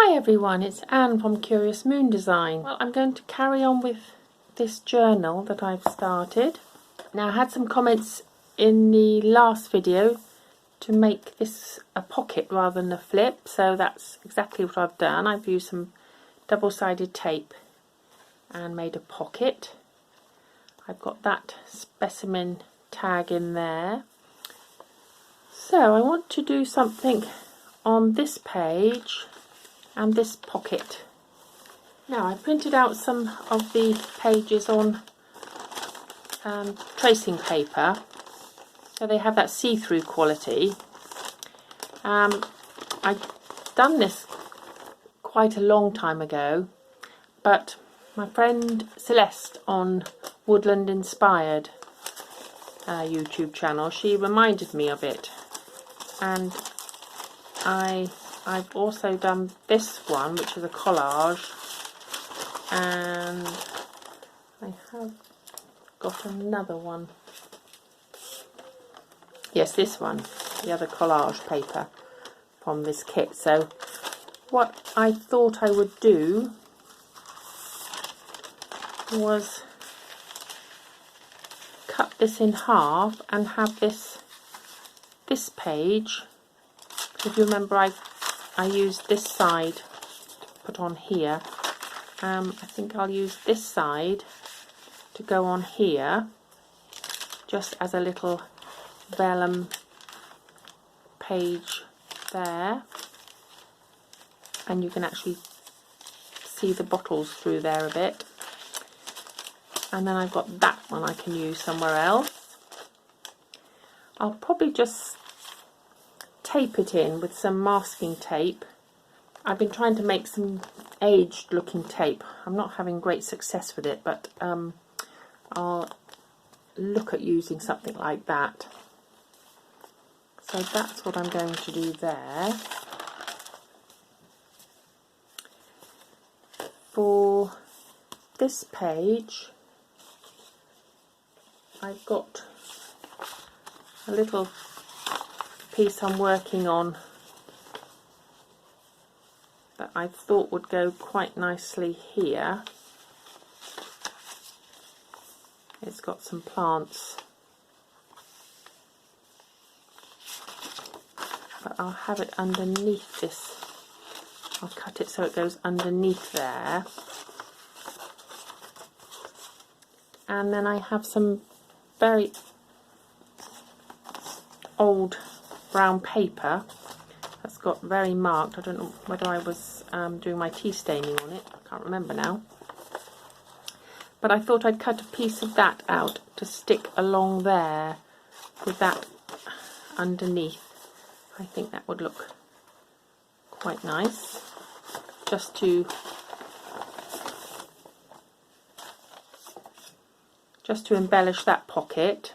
Hi everyone, it's Anne from Curious Moon Design. Well, I'm going to carry on with this journal that I've started. Now, I had some comments in the last video to make this a pocket rather than a flip, so that's exactly what I've done. I've used some double-sided tape and made a pocket. I've got that specimen tag in there. So I want to do something on this page and this pocket. Now, I printed out some of the pages on tracing paper, so they have that see-through quality. I'd done this quite a long time ago, but my friend Celeste on Woodland Inspired YouTube channel, she reminded me of it, and I've also done this one, which is a collage, and I have got another one. Yes, this one, the other collage paper from this kit. So what I thought I would do was cut this in half and have this page. If you remember, I used this side to put on here. I think I'll use this side to go on here, just as a little vellum page there, and you can actually see the bottles through there a bit. And then I've got that one I can use somewhere else. I'll probably just tape it in with some masking tape. I've been trying to make some aged looking tape. I'm not having great success with it, but I'll look at using something like that. So that's what I'm going to do there. For this page, I've got a little piece I'm working on that I thought would go quite nicely here. It's got some plants, but I'll have it underneath this. I'll cut it so it goes underneath there. And then I have some very old brown paper that's got very marked. I don't know whether I was doing my tea staining on it. I can't remember now. But I thought I'd cut a piece of that out to stick along there with that underneath. I think that would look quite nice, just to embellish that pocket.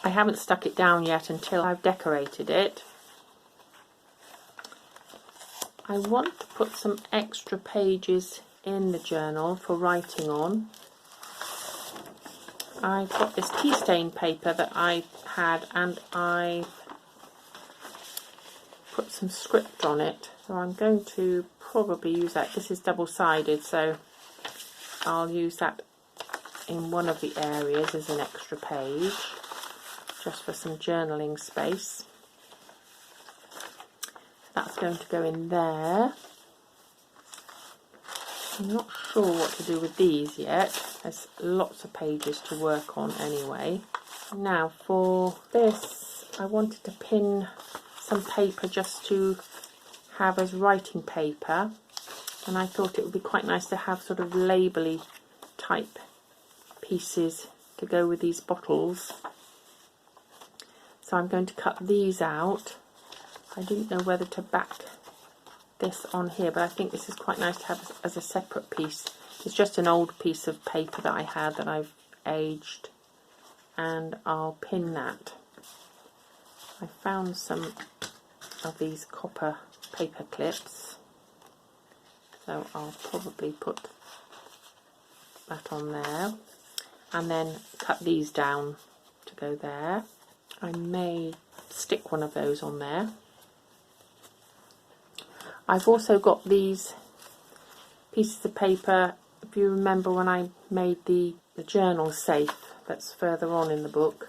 I haven't stuck it down yet until I've decorated it. I want to put some extra pages in the journal for writing on. I've got this tea stain paper that I had, and I put some script on it, so I'm going to probably use that. This is double-sided, so I'll use that in one of the areas as an extra page, just for some journaling space. That's going to go in there. I'm not sure what to do with these yet. There's lots of pages to work on anyway. Now for this, I wanted to pin some paper just to have as writing paper, and I thought it would be quite nice to have sort of label-y type pieces to go with these bottles. So I'm going to cut these out. I didn't know whether to back this on here, but I think this is quite nice to have as a separate piece. It's just an old piece of paper that I had that I've aged, and I'll pin that. I found some of these copper paper clips, so I'll probably put that on there, and then cut these down to go there. I may stick one of those on there. I've also got these pieces of paper, if you remember when I made the journal safe that's further on in the book.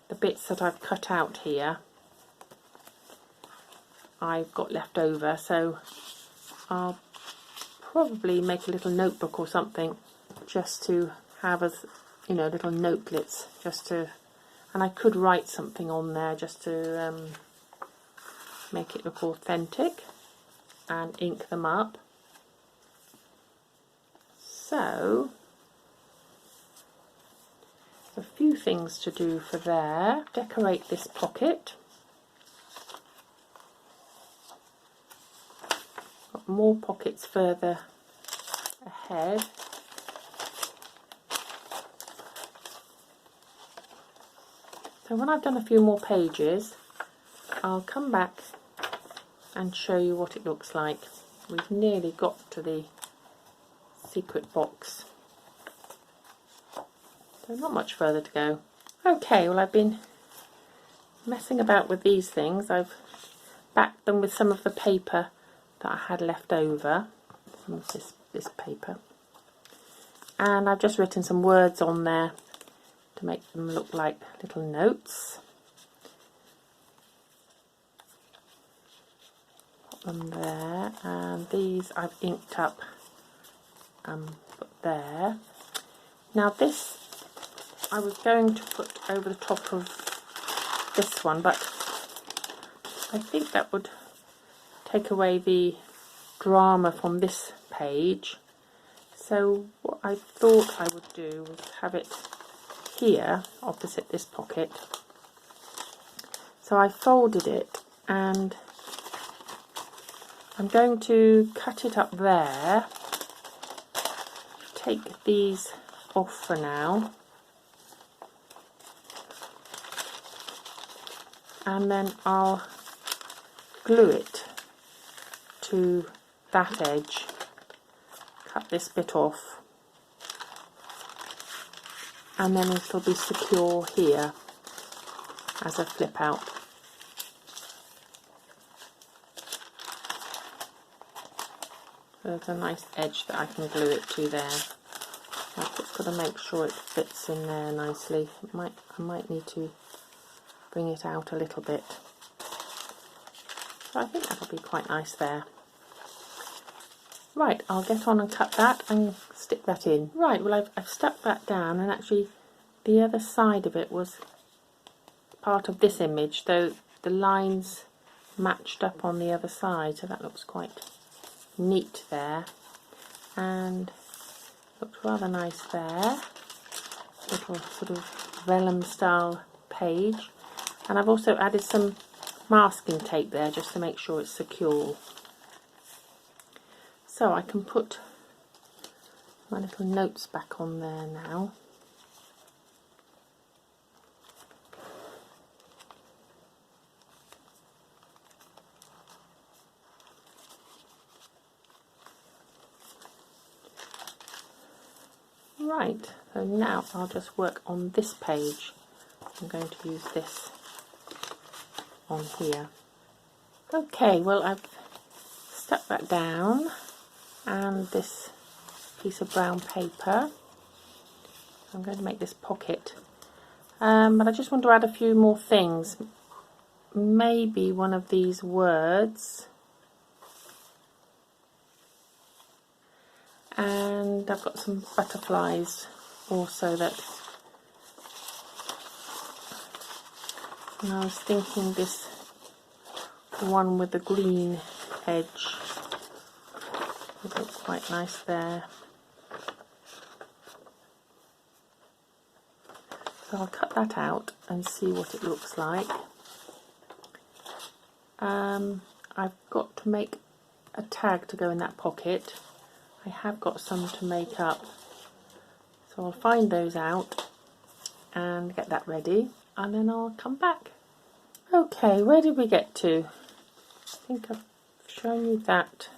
The bits that I've cut out here I've got left over, so I'll probably make a little notebook or something just to have as, you know, little notelets, just to, and I could write something on there just to make it look authentic, and ink them up. So a few things to do for there. Decorate this pocket. Got more pockets further ahead. So when I've done a few more pages, I'll come back and show you what it looks like. We've nearly got to the secret box. So not much further to go. Okay, well, I've been messing about with these things. I've backed them with some of the paper that I had left over, some of this paper, and I've just written some words on there to make them look like little notes. Put them there, and these I've inked up put there. Now this I was going to put over the top of this one, but I think that would take away the drama from this page. So what I thought I would do was have it here opposite this pocket. So I folded it, and I'm going to cut it up there. Take these off for now, and then I'll glue it to that edge. Cut this bit off, and then it'll be secure here as a flip out. There's a nice edge that I can glue it to there. I've just got to make sure it fits in there nicely. I might need to bring it out a little bit. So I think that'll be quite nice there. Right, I'll get on and cut that and stick that in. Right, well I've stuck that down, and actually the other side of it was part of this image, though the lines matched up on the other side, so that looks quite neat there, and looks rather nice there. Little sort of vellum style page, and I've also added some masking tape there just to make sure it's secure. So I can put my little notes back on there now. Right, so now I'll just work on this page. I'm going to use this on here. Okay, well I've stuck that down, and this piece of brown paper. I'm going to make this pocket, but I just want to add a few more things. Maybe one of these words, and I've got some butterflies also that, and I was thinking this one with the green edge would look quite nice there. So I'll cut that out and see what it looks like. I've got to make a tag to go in that pocket. I have got some to make up, so I'll find those out and get that ready, and then I'll come back. Okay, where did we get to? I think I've shown you that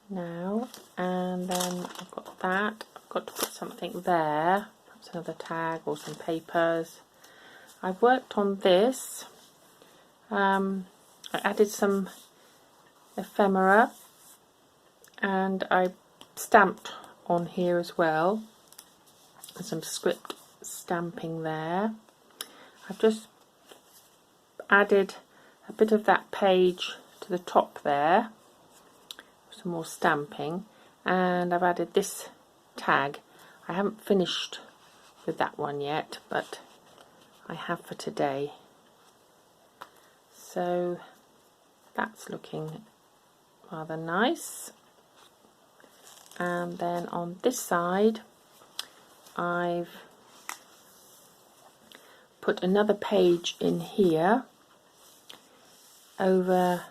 now, and then I've got that. I've got to put something there, perhaps another tag or some papers. I've worked on this. I added some ephemera and I stamped on here as well. There's some script stamping there. I've just added a bit of that page to the top there, some more stamping, and I've added this tag. I haven't finished with that one yet, but I have for today. So that's looking rather nice. And then on this side I've put another page in here over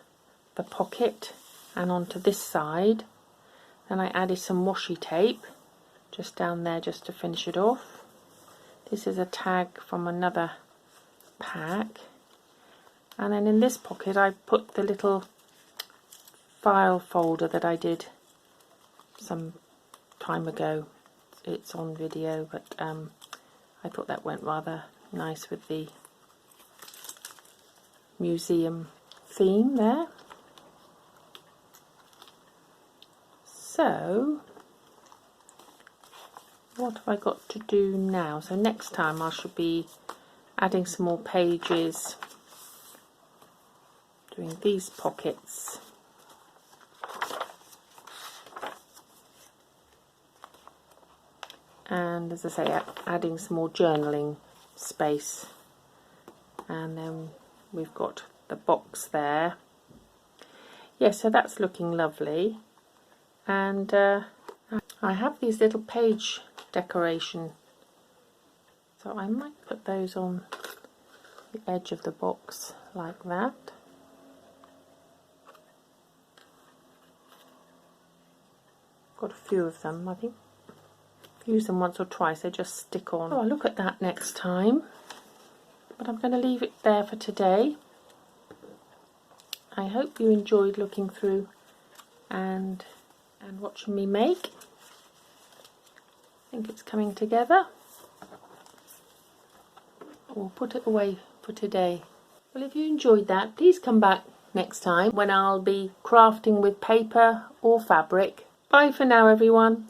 the pocket and onto this side. Then I added some washi tape just down there just to finish it off. This is a tag from another pack. And then in this pocket I put the little file folder that I did some time ago. It's on video, but I thought that went rather nice with the museum theme there. So what have I got to do now? So next time I should be adding some more pages, doing these pockets. And as I say, adding some more journaling space. And then we've got the box there. Yeah, so that's looking lovely. And I have these little page decoration, so I might put those on the edge of the box like that. Got a few of them, I think. Use them once or twice, they just stick on. Oh, I'll look at that next time. But I'm going to leave it there for today. I hope you enjoyed looking through and watching me make. I think it's coming together. We'll put it away for today. Well, if you enjoyed that, please come back next time when I'll be crafting with paper or fabric. Bye for now, everyone.